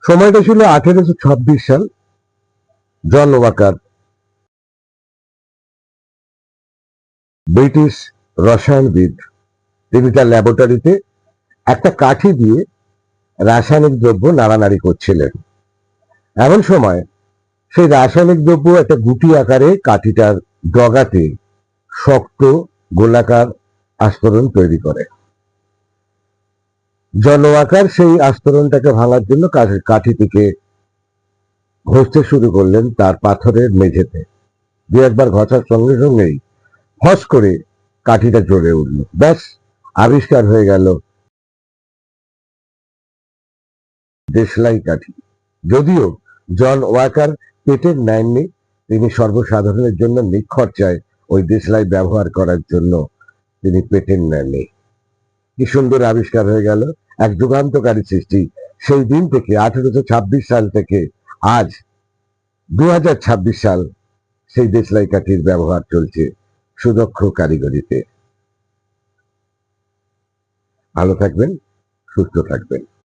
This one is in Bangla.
সময়টা ছিল 1826 সাল। জন ওয়াকার, ব্রিটিশ রসায়নবিদ, তিনি তার ল্যাবরেটরিতে একটা কাঠি দিয়ে রাসায়নিক দ্রব্য নাড়ানাড়ি করছিলেন। এমন সময় সেই রাসায়নিক দ্রব্য একটা গুটি আকারে কাঠিটার ডগাতে শক্ত গোলাকার আস্তরণ তৈরি করে। জন ওয়াকার সেই আস্তরণটাকে ভাঙার জন্য কাঠিটিকে ঘষতে শুরু করলেন তার পাথরের মেঝেতে। দু একবার ঘষার সঙ্গে সঙ্গেই ফস করে কাঠিটা জ্বলে উঠল। ব্যাস, আবিষ্কার হয়ে গেল দেশলাই কাঠি। যদিও জন ওয়াকার পেটেন্ট নেননি, তিনি সর্বসাধারণের জন্য নিখরচায় ওই দেশলাই ব্যবহার করার জন্য তিনি পেটেন্ট নেননি। কি সুন্দর আবিষ্কার হয়ে গেল, এক যুগান্তকারী সৃষ্টি। সেই দিন থেকে 1826 সাল থেকে আজ 2026 সাল সেই দেশলাই কাঠির ব্যবহার চলছে সুদক্ষ কারিগরিতে। ভালো থাকবেন, সুস্থ থাকবেন।